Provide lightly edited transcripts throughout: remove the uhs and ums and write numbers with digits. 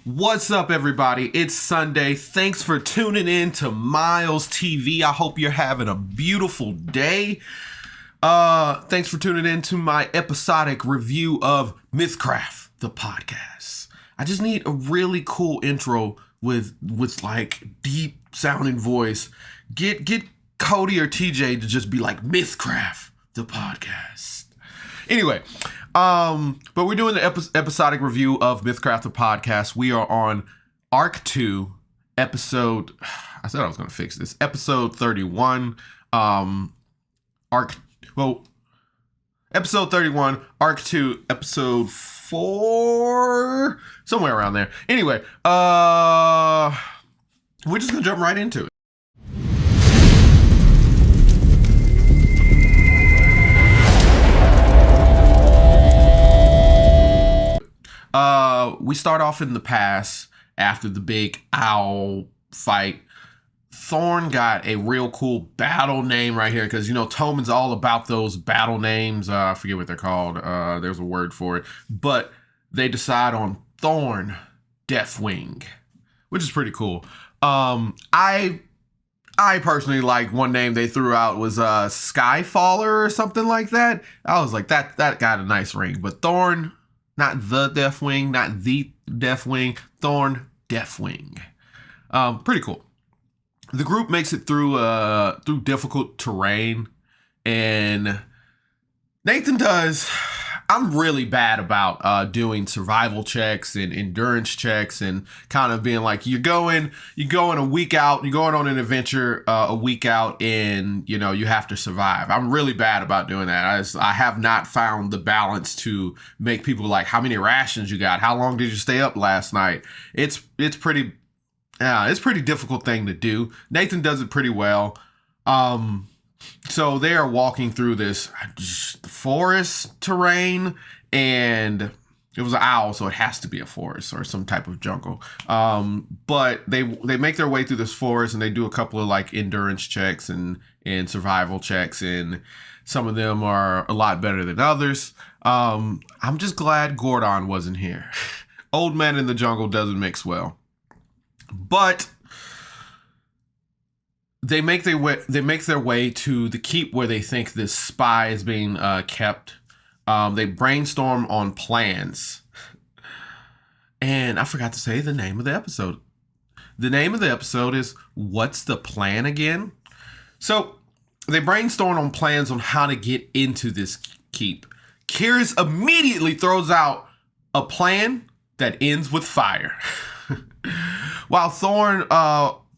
What's up, everybody? It's Sunday. Thanks for tuning in to Miles TV. I hope you're having a beautiful day. Thanks for tuning in to my episodic review of MythCraft, the podcast. I just need a really cool intro with like deep sounding voice. Get Cody or TJ to just be like MythCraft, the podcast. Anyway, but we're doing the episodic review of MythCraft, the podcast. We are on Arc 2, episode... I said I was going to fix this. Episode 31. Episode 31, Arc 2, episode 4... somewhere around there. Anyway, we're just going to jump right into it. We start off in the past after the big owl fight. Thorne got a real cool battle name right here because, you know, Toman's all about those battle names. I forget what they're called. There's a word for it. But they decide on Thorne DeathWing, which is pretty cool. I personally like one name they threw out was Skyfaller or something like that. I was like, that got a nice ring. But Thorne... not the DeathWing, not the DeathWing, Thorne DeathWing. Pretty cool. The group makes it through difficult terrain, and Nathan does. I'm really bad about doing survival checks and endurance checks and kind of being like, you're going a week out, you're going on an adventure a week out, and you know you have to survive. I'm really bad about doing that. I have not found the balance to make people like, how many rations you got? How long did you stay up last night? It's pretty difficult thing to do. Nathan does it pretty well. So they are walking through this forest terrain, and it was an owl, so it has to be a forest or some type of jungle. But they make their way through this forest, and they do a couple of like endurance checks and survival checks, and some of them are a lot better than others. I'm just glad Gordon wasn't here. Old man in the jungle doesn't mix well. But they make their way to the keep where they think this spy is being kept. They brainstorm on plans. And I forgot to say the name of the episode. The name of the episode is What's the Plan Again? So they brainstorm on plans on how to get into this keep. Keres immediately throws out a plan that ends with fire. While Thorne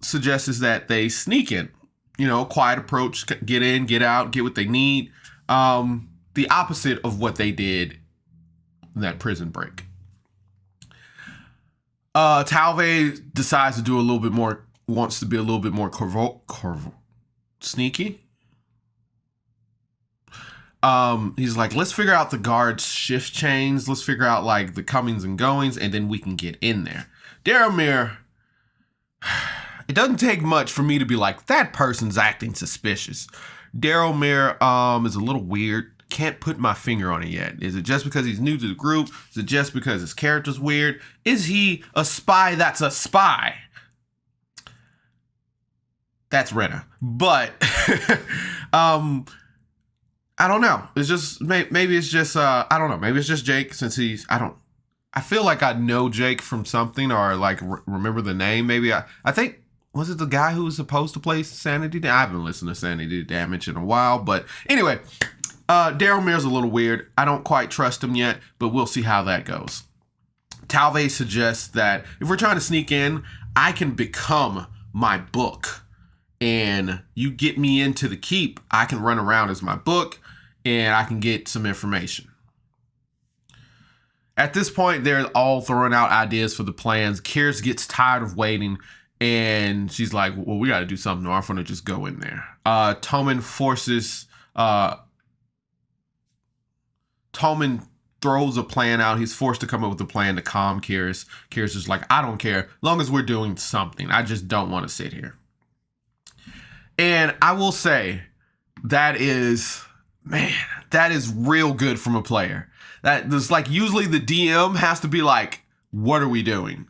suggests that they sneak in, you know, quiet approach, get in, get out, get what they need. The opposite of what they did in that prison break. Tel've decides to do a little bit more, wants to be a little bit more sneaky. He's like, let's figure out the guards' shift chains. Let's figure out like the comings and goings, and then we can get in there. Daromir, it doesn't take much for me to be like, that person's acting suspicious. Daromir is a little weird. Can't put my finger on it yet. Is it just because he's new to the group? Is it just because his character's weird? Is he a spy that's a spy? That's Renna. But I don't know. It's just maybe it's just I don't know. Maybe it's just Jake since I feel like I know Jake from something or like remember the name. Maybe I think, was it the guy who was supposed to play Sanity? I haven't listened to Sanity Damage in a while, but anyway, Daromir's a little weird. I don't quite trust him yet, but we'll see how that goes. Tel've suggests that if we're trying to sneak in, I can become my book, and you get me into the keep. I can run around as my book, and I can get some information. At this point, they're all throwing out ideas for the plans. Keres gets tired of waiting, and she's like, well, we got to do something, or I'm going to just go in there. Toman throws a plan out. He's forced to come up with a plan to calm Keres. Keres is like, I don't care. As long as we're doing something. I just don't want to sit here. And I will say, that is real good from a player. That there's like, usually the DM has to be like, what are we doing?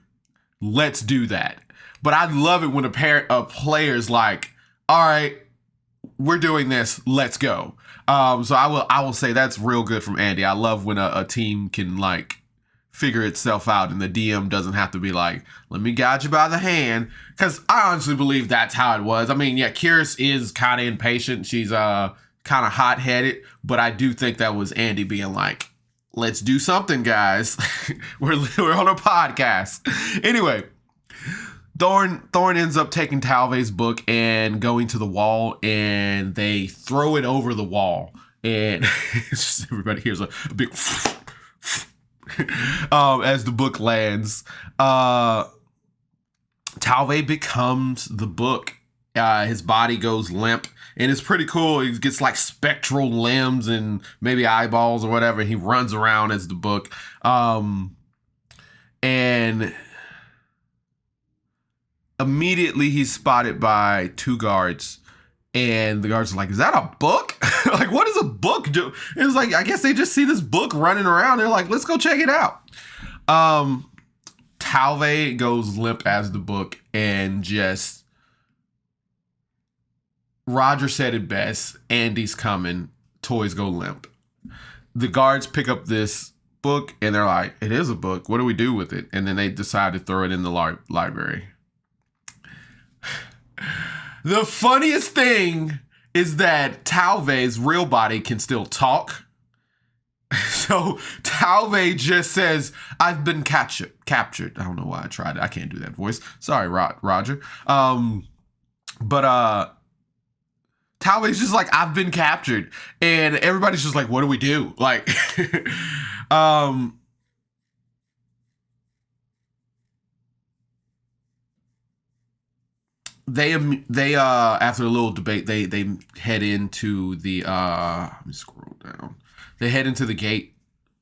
let's do that. But I love it when a pair of players like, all right, we're doing this, let's go. So I will say that's real good from Andy. I love when a team can like figure itself out and the DM doesn't have to be like, let me guide you by the hand. Because I honestly believe that's how it was. I mean, yeah, Keres is kind of impatient. She's kind of hot-headed. But I do think that was Andy being like, let's do something, guys. we're on a podcast. Anyway, Thorne ends up taking Tel've's book and going to the wall, and they throw it over the wall. And it's just, everybody hears a big as the book lands. Tel've becomes the book. His body goes limp, and it's pretty cool. He gets like spectral limbs and maybe eyeballs or whatever. He runs around as the book. And immediately he's spotted by 2 guards, and the guards are like, is that a book? Like, what does a book do? It's like, I guess they just see this book running around. They're like, let's go check it out. Tel've goes limp as the book, and just, Roger said it best, Andy's coming, toys go limp. The guards pick up this book, and they're like, it is a book. What do we do with it? And then they decide to throw it in the library. The funniest thing is that Tel've's real body can still talk. So Tel've just says, I've been captured. I don't know why I tried it. I can't do that voice. Sorry, Roger. But Tel've's just like, I've been captured. And everybody's just like, what do we do? Like, they after a little debate, they head into the let me scroll down. They head into the gate,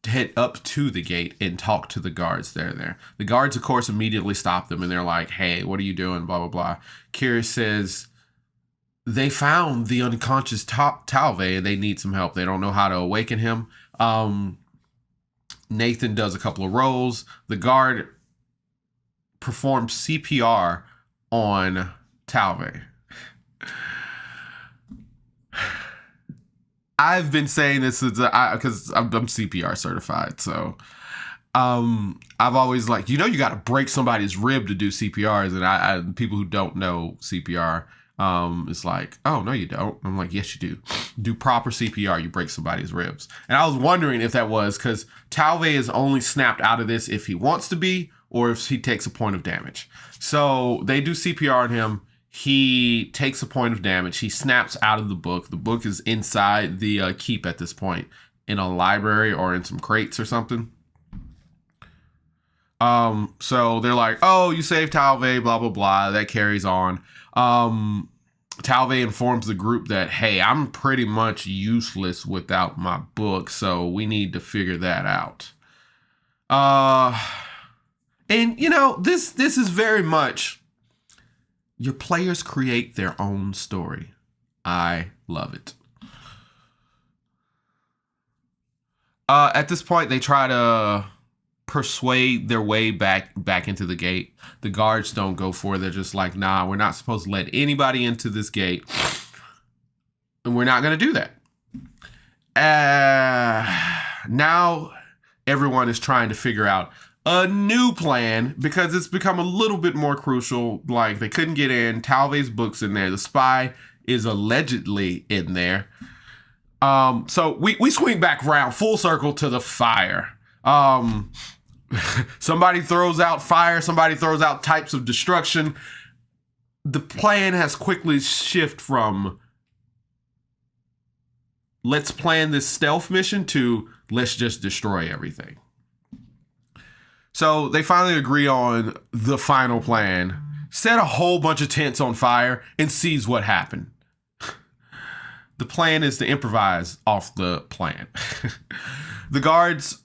head up to the gate, and talk to the guards there. The guards, of course, immediately stop them, and they're like, hey, what are you doing? Blah, blah, blah. Keres says they found the unconscious Tel've, and they need some help. They don't know how to awaken him. Nathan does a couple of rolls. The guard performs CPR on Tel've. I've been saying this because I'm CPR certified, so I've always like, you got to break somebody's rib to do CPRs, and people who don't know CPR, it's like, oh no you don't. I'm like, yes you do. Do proper CPR, you break somebody's ribs. And I was wondering if that was because Tel've is only snapped out of this if he wants to be, or if he takes a point of damage. So they do CPR on him. He takes a point of damage. He snaps out of the book. The book is inside the keep at this point, in a library or in some crates or something. So they're like, oh, you saved Tel've, blah, blah, blah. That carries on. Tel've informs the group that, hey, I'm pretty much useless without my book, so we need to figure that out. And, this is very much, your players create their own story. I love it. At this point, they try to persuade their way back into the gate. The guards don't go for it. They're just like, nah, we're not supposed to let anybody into this gate. And we're not going to do that. Now, everyone is trying to figure out a new plan because it's become a little bit more crucial. Like, they couldn't get in. Tel've's book's in there. The spy is allegedly in there. So we swing back around full circle to the fire. Somebody throws out fire. Somebody throws out types of destruction. The plan has quickly shifted from let's plan this stealth mission to let's just destroy everything. So they finally agree on the final plan, set a whole bunch of tents on fire, and seize what happened. The plan is to improvise off the plan. The guards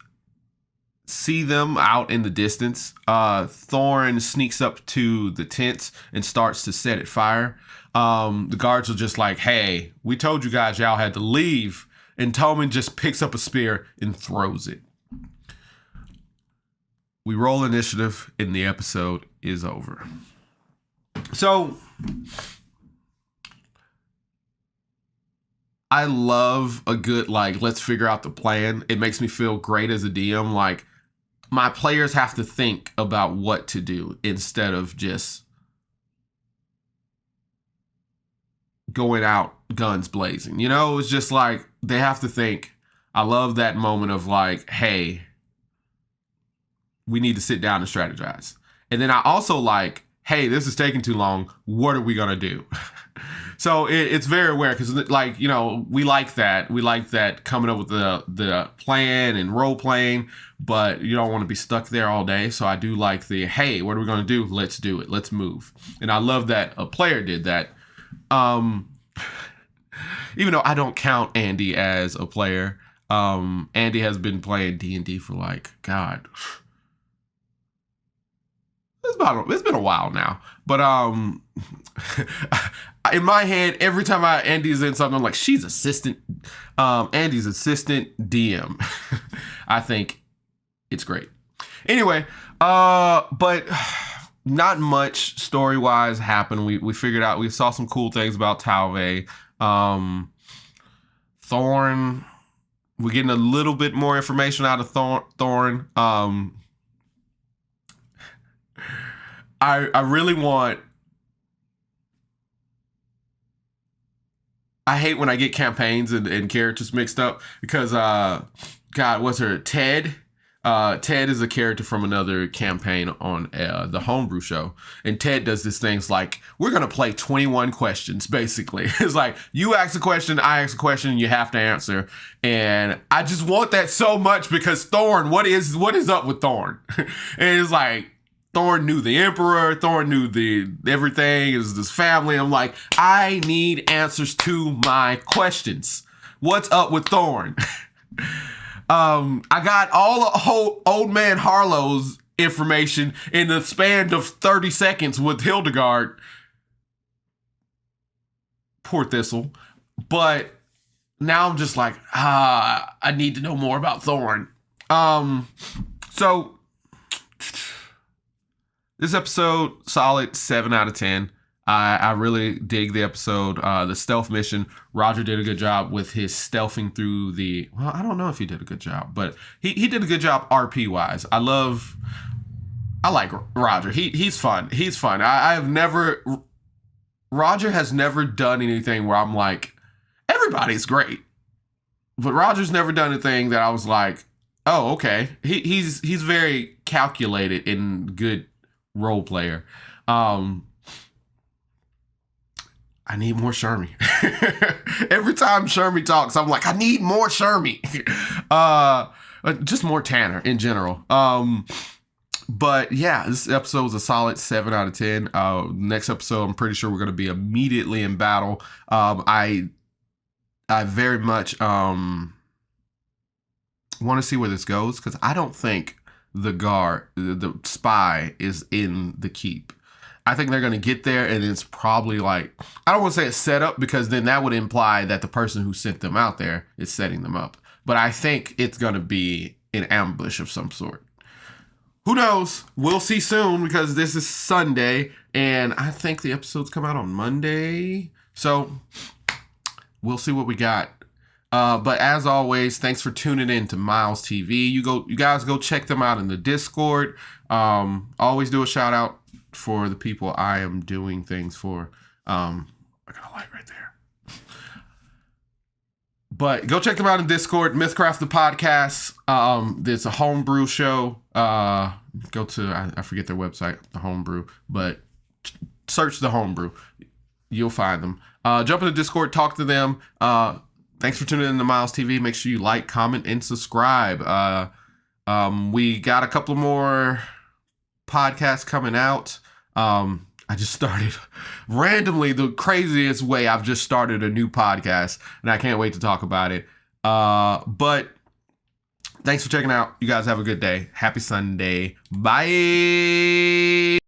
see them out in the distance. Thorne sneaks up to the tents and starts to set it fire. The guards are just like, hey, we told you guys y'all had to leave. And Tommen just picks up a spear and throws it. we roll initiative, and the episode is over. So I love a good, like, let's figure out the plan. It makes me feel great as a DM. Like, my players have to think about what to do instead of just going out guns blazing. You know, it's just like they have to think. I love that moment of like, hey, we need to sit down and strategize. And then I also like, hey, this is taking too long. What are we going to do? So it's very aware because, like, you know, we like that. We like that coming up with the plan and role playing, but you don't want to be stuck there all day. So I do like the, hey, what are we going to do? Let's do it. Let's move. And I love that a player did that. Even though I don't count Andy as a player, Andy has been playing D&D for like, God, it's been a while now. But in my head, every time Andy's in something, I'm like, she's assistant. Andy's assistant DM. I think it's great. Anyway, but not much story-wise happened. We figured out, we saw some cool things about Tel've. Thorne, we're getting a little bit more information out of Thorne. I really want... I hate when I get campaigns and characters mixed up because, God, what's her? Ted? Ted is a character from another campaign on the Homebrew show. And Ted does this things like, we're going to play 21 questions, basically. It's like, you ask a question, I ask a question, you have to answer. And I just want that so much because Thorne, what is up with Thorne? And it's like, Thorne knew the Emperor, Thorne knew everything, is this family. I'm like, I need answers to my questions. What's up with Thorne? I got all of old man Harlow's information in the span of 30 seconds with Hildegard. Poor Thistle. But now I'm just like, I need to know more about Thorne. So this episode, solid 7 out of 10. I really dig the episode. The stealth mission, Roger did a good job with his stealthing through the... Well, I don't know if he did a good job, but he did a good job RP-wise. I like Roger. He's fun. He's fun. Roger has never done anything where I'm like, everybody's great. But Roger's never done anything that I was like, oh, okay. He's very calculated and good role player. I need more Shermie. Every time Shermie talks, I'm like, I need more Shermie. Just more Tanner in general. But yeah, this episode was a solid 7 out of 10. Next episode, I'm pretty sure we're going to be immediately in battle. I very much want to see where this goes because I don't think the spy is in the keep. I think they're going to get there and it's probably like, I don't want to say it's set up because then that would imply that the person who sent them out there is setting them up. But I think it's going to be an ambush of some sort. Who knows? We'll see soon because this is Sunday and I think the episodes come out on Monday. So we'll see what we got. But as always, thanks for tuning in to Miles TV. You guys go check them out in the Discord. Always do a shout out for the people I am doing things for. I got a light right there. But go check them out in Discord. MythCraft the podcast. It's a homebrew show. Go to, I forget their website, the homebrew, but search the homebrew. You'll find them. Jump in the Discord, talk to them. Thanks for tuning in to Miles TV. Make sure you like, comment, and subscribe. We got a couple more podcasts coming out. I just started randomly the craziest way. I've just started a new podcast and I can't wait to talk about it. But thanks for checking out. You guys have a good day. Happy Sunday. Bye.